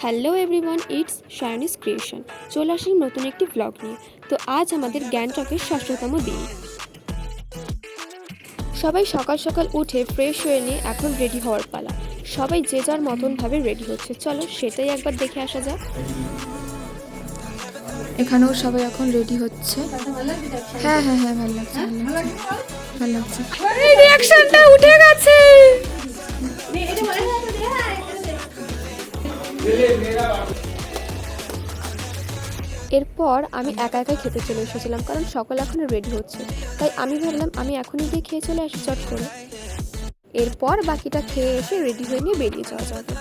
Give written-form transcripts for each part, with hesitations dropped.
Hello everyone, it's শায়নিস creation. চলে আসলাম নতুন একটি ব্লগ নিয়ে। তো আজ আমাদের গ্যাংটকের ৬০তম দিন। সবাই সকাল সকাল উঠে ফ্রেশ হয়ে নিয়ে এখন রেডি হওয়ার পালা। সবাই যে যার মতনভাবে রেডি হচ্ছে, চলো সেটাই একবার দেখে আসা যাক। এখানেও সবাই এখন রেডি হচ্ছে। হ্যাঁ হ্যাঁ হ্যাঁ, ভালো লাগছে ভালো লাগছে। এই রিঅ্যাকশনটা উঠে গেছে। এরপর আমি একা একাই খেতে চলে এসেছিলাম, কারণ সকলে এখনো রেডি হচ্ছে। তাই আমি ভাবলাম আমি এখনই গিয়ে খেয়ে চলে আসি চট করে। এরপর বাকিটা খেয়ে এসে রেডি হয়ে নিয়ে বেরিয়ে যাওয়া যাবে।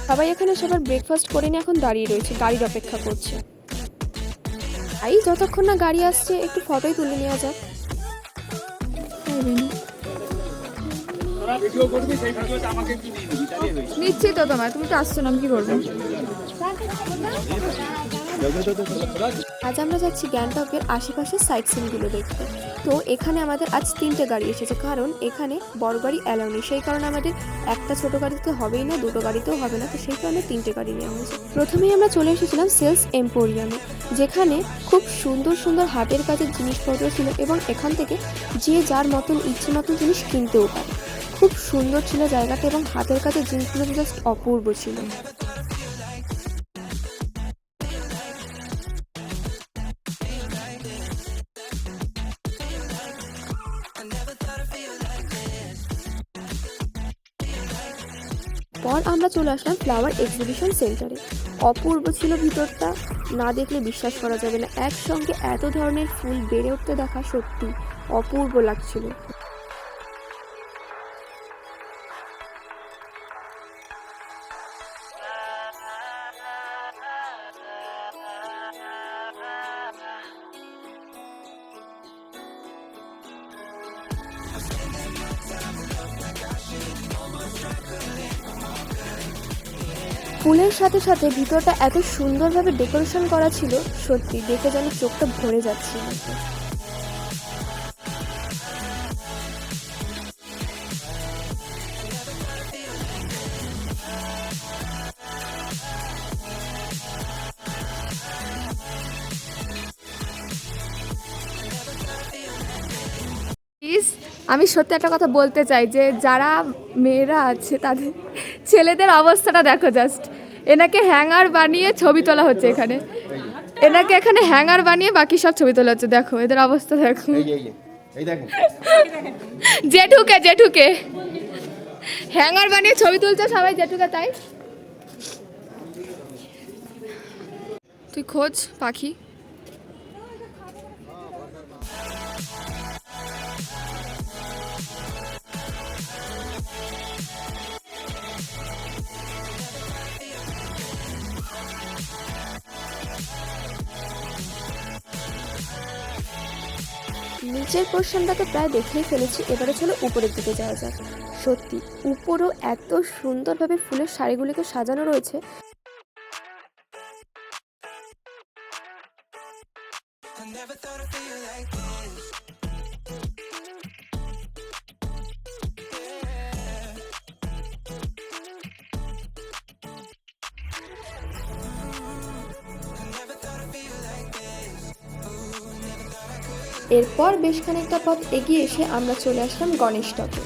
সবাই এখানে সবার ব্রেকফাস্ট করে নিয়ে এখন দাঁড়িয়ে রয়েছে, গাড়ির অপেক্ষা করছে। তাই যতক্ষণ না গাড়ি আসছে একটু ফটোই তুলে নেওয়া যাক। নিচ্ছি তো তোমার, তুমি তো আসছো না, আমি কি করবো? আজ আমরা যাচ্ছি গ্যাংটকের আশেপাশের সাইট সিনগুলো দেখতে। তো এখানে আমাদের আজ 3টে গাড়ি এসেছে, কারণ এখানে বড় গাড়ি অ্যালাউ নেই। সেই কারণে আমাদের একটা ছোট গাড়িতে হবেই না, দুটো গাড়িতেও হবে না। তো সেই কারণে 3টে গাড়ি নেওয়া হয়েছে। প্রথমেই আমরা চলে এসেছিলাম সেলস এম্পোরিয়ামে, যেখানে খুব সুন্দর সুন্দর হাতের কাজের জিনিসপত্র ছিল এবং এখান থেকে যে যার মতন ইচ্ছে মতন জিনিস কিনতেও পারে। খুব সুন্দর ছিল জায়গাটা এবং হাতের কাজের জিনিসগুলো জাস্ট অপূর্ব ছিল। পর আমরা চলে আসলাম ফ্লাওয়ার এক্সিবিশন সেন্টারে। অপূর্ব ছিল ভিতরটা, না দেখলে বিশ্বাস করা যাবে না। একসঙ্গে এত ধরনের ফুল বেড়ে উঠতে দেখা সত্যি অপূর্ব লাগছিল। ফুলের সাথে সাথে ভিতরটা এত সুন্দরভাবে ডেকোরেশন করা ছিল, সত্যি দেখে যেন চোখটা ভরে যাচ্ছিল। প্লিজ, আমি সত্যি একটা কথা বলতে চাই যে যারা মেয়েরা আছে তাদের ছেলেদের অবস্থাটা দেখো জাস্ট। এনাকে হ্যাঙ্গার বানিয়ে ছবি তোলা হচ্ছে এখানে, এনাকে এখানে হ্যাঙ্গার বানিয়ে বাকি সব ছবি তোলা হচ্ছে। দেখো এদের অবস্থা দেখো। জেঠুকে জেঠুকে হ্যাঙ্গার বানিয়ে ছবি তুলছে সবাই, জেঠুকে। তাই তুই খোঁজ পাখি। নিচের পোর্শনটা তো প্রায় দেখেই ফেলেছি, এবারে চলো উপরের দিকে যাওয়া যাক। সত্যি উপরও এত সুন্দরভাবে ফুলের শাড়িগুলিকে সাজানো রয়েছে। এরপর বেশ খানিকটা পথ এগিয়ে এসে আমরা চলে আসলাম গণেশ টকে।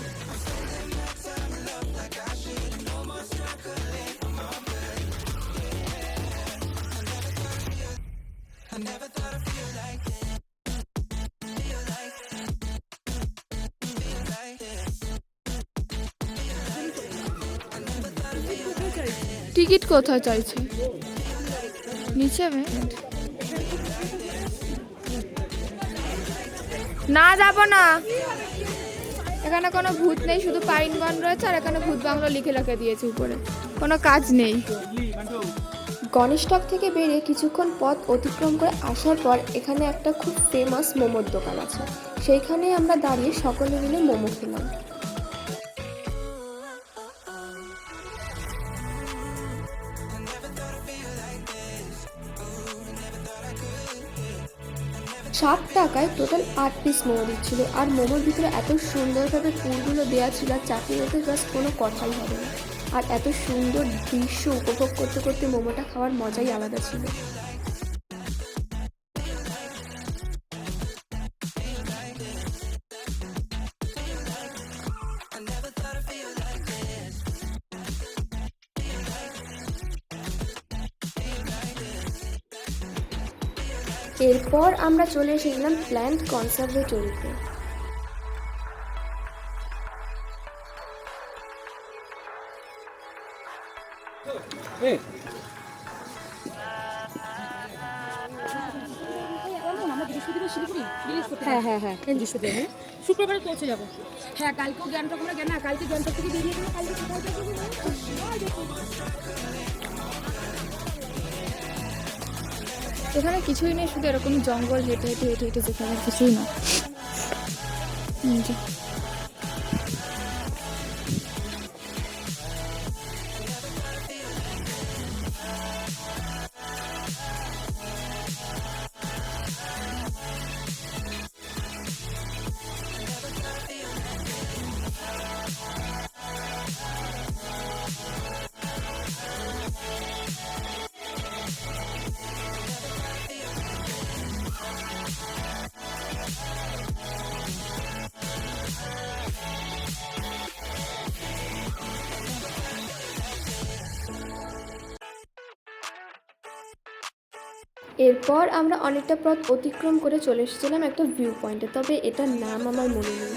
টিকিট কোথায় চাইছে? নিচে না, যাবো না। এখানে কোনো ভূত নেই, শুধু পাইনগন রয়েছে আর এখানে ভূত বাংলা লিখে লিখে দিয়েছে উপরে, কোনো কাজ নেই। গণেশ টক থেকে বেরিয়ে কিছুক্ষণ পথ অতিক্রম করে আসার পর এখানে একটা খুব ফেমাস মোমোর দোকান আছে, সেইখানে আমরা দাঁড়িয়ে সকলে মিলে মোমো খেলাম। টাকায় টোটাল 8 পিস মোমো দিচ্ছিল, আর মোমোর ভিতরে এত সুন্দরভাবে ফুলগুলো দেওয়া ছিল আর চাটনির মধ্যে জাস্ট কোনো কথাই হবে না। আর এত সুন্দর দৃশ্য উপভোগ করতে করতে মোমোটা খাওয়ার মজাই আলাদা ছিল। এরপর আমরা চলে এসেছিলাম প্ল্যান্ট কনসারভেটরিতে। হ্যাঁ বৃহস্পতিবার শুক্রবারে পৌঁছে যাবো। হ্যাঁ কালকেও গ্যাংটক আমরা না কালকে গ্যাংটক থেকে বেরিয়ে গেলে কালকে কোথায় যাবো? এখানে কিছুই নেই, শুধু এরকম জঙ্গল হেঁটে হেঁটে হেঁটে হেঁটে যেতে হবে, কিছুই না। এই যে এরপর আমরা অনেকটা পথ অতিক্রম করে চলে এসেছিলাম একটা ভিউ পয়েন্টে, তবে এটার নাম আমার মনে নেই।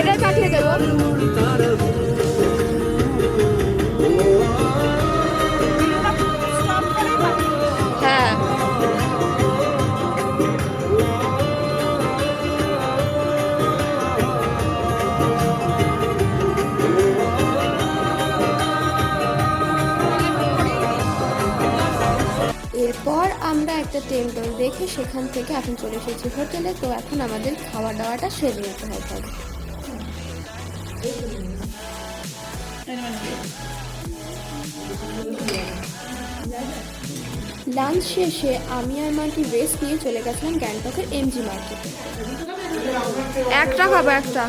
এটা পাঠিয়ে দেবো। হ্যাঁ এরপর আমরা একটা টেম্পল দেখে সেখান থেকে এখন চলে এসেছি হোটেলে। তো এখন আমাদের খাওয়া দাওয়াটা সেরে নিতে হবে। লাঞ্চ শেষে আমি আর মান্টু রেস্ট নিয়ে চলে গেছিলাম গ্যাংটকের এমজি মার্কেটে। একটা খাবো একটা।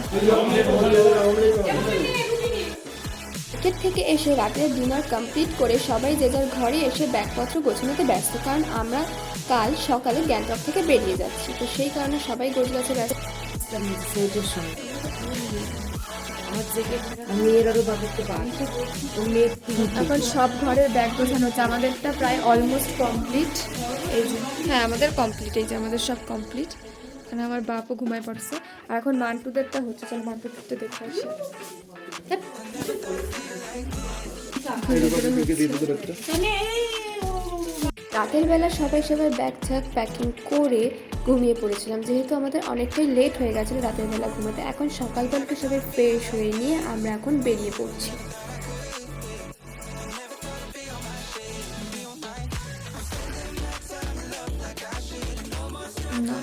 মার্কেট থেকে এসে রাতের ডিনার কমপ্লিট করে সবাই যে যার ঘরে এসে ব্যাগপত্র গোছানোতে ব্যস্ত, কারণ আমরা কাল সকালে গ্যাংটক থেকে বেরিয়ে যাচ্ছি। তো সেই কারণে সবাই গোছগাছে ব্যস্ত। এখন সব ঘরের ব্যাগ গোছানো হচ্ছে, আমাদেরটা প্রায় অলমোস্ট কমপ্লিট। এই যে হ্যাঁ আমাদের কমপ্লিট, এই যে আমাদের সব কমপ্লিট। মানে আমার বাপও ঘুমায় পড়ছে, আর এখন মান্টুদেরটা হচ্ছে। চল মান্টুদেরটা দেখে আসি। রাতের বেলা সবাই ব্যাগ ঠ্যাগ প্যাকিং করে ঘুমিয়ে পড়েছিলাম, যেহেতু আমাদের অনেকটাই লেট হয়ে গেছিলো রাতের বেলা ঘুমাতে। এখন সকালবেলাকে সবাই ফ্রেশ হয়ে নিয়ে আমরা এখন বেরিয়ে পড়ছি। না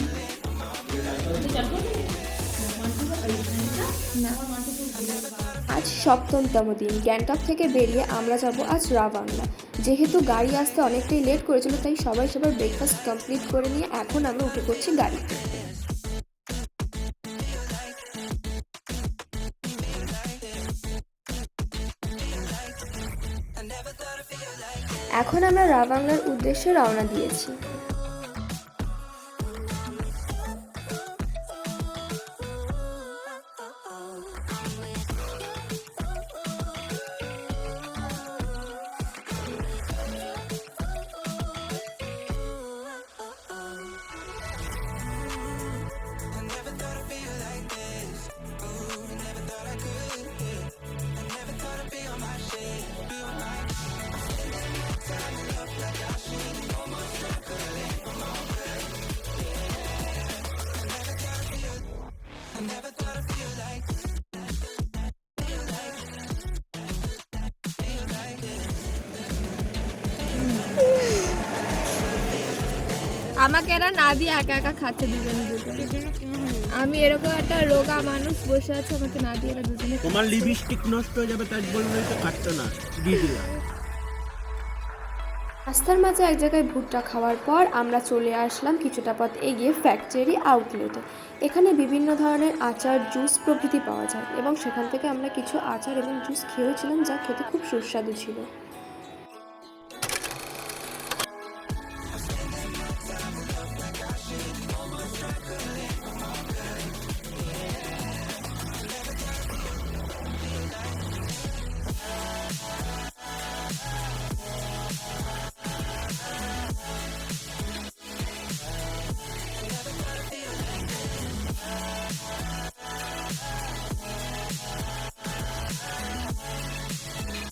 না আজ সপ্তমতম দিন। গ্যাংটক থেকে বেরিয়ে আমরা যাব আজ রাবাংলা। যেহেতু গাড়ি আসতে অনেকটাই লেট করেছিল, তাই সবাই সবার ব্রেকফাস্ট কমপ্লিট করে নিয়ে এখন আমরা উঠে পড়ছি গাড়িতে। এখন আমরা রাবাংলার উদ্দেশ্যে রওনা দিয়েছি। আমাকে এরা না দিয়ে একা একা খাচ্ছে দুজনে দুজনে। আমি এরকম একটা রোগা মানুষ বসে আছে, আমাকে না দিয়ে এরা দুজনে। তোমার লিপস্টিক নষ্ট হয়ে যাবে, তাই বলবে তো কাটতো না, দিয়ে দিলাম। রাস্তার মাঝে এক জায়গায় ভুট্টা খাওয়ার পর আমরা চলে আসলাম কিছুটা পথ এগিয়ে ফ্যাক্টরি আউটলেটে। এখানে বিভিন্ন ধরনের আচার, জুস প্রভৃতি পাওয়া যায় এবং সেখান থেকে আমরা কিছু আচার এবং জুস খেয়েছিলাম, যা খেতে খুব সুস্বাদু ছিল।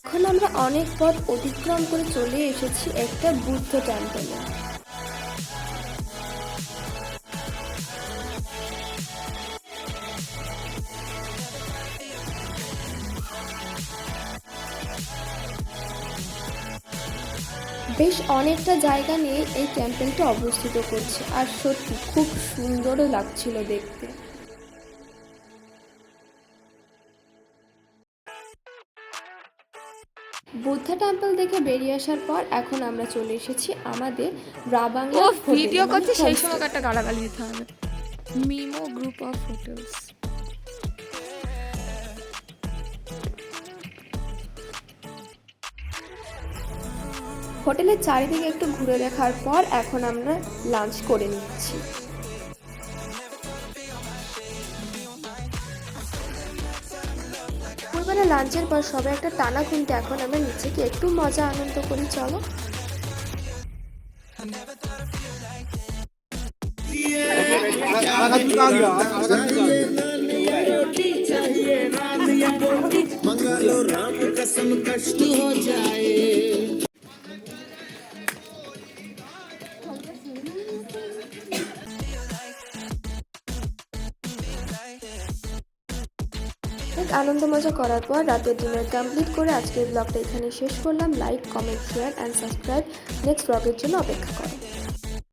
এখন আমরা অনেক পথ অতিক্রম করে চলে এসেছি একটা বুদ্ধ টেম্পলে। বেশ অনেকটা জায়গা নিয়ে এই টেম্পলটা অবস্থিত করছে, আর সত্যি খুব সুন্দরও লাগছিল দেখতে। বুদ্ধা টেম্পল দেখে বেরিয়ে আসার পর এখন আমরা চলে এসেছি আমাদের রাবাংলা ও হোটেলে, ভিডিও করছে, মানে সেই homestay। সময় একটা গালাগালি দিতে হবে। মিমো গ্রুপ অফ হোটেলস। হোটেলের চারিদিকে একটু ঘুরে দেখার পর এখন আমরা লাঞ্চ করে নিচ্ছি। দুপুরবেলা লাঞ্চের পর সবাই একটা টানা ঘুমতে এখন আমরা নিচে গিয়ে একটু মজা আনন্দ করি, চলো। मंगालो राम कसम कष्ट हो जाए। আনন্দ মজা করার পর রাতের ডিনার কমপ্লিট করে আজকের ব্লগটা এখানে শেষ করলাম। Like, comment, share and subscribe. Next ব্লগের জন্য অপেক্ষা করো।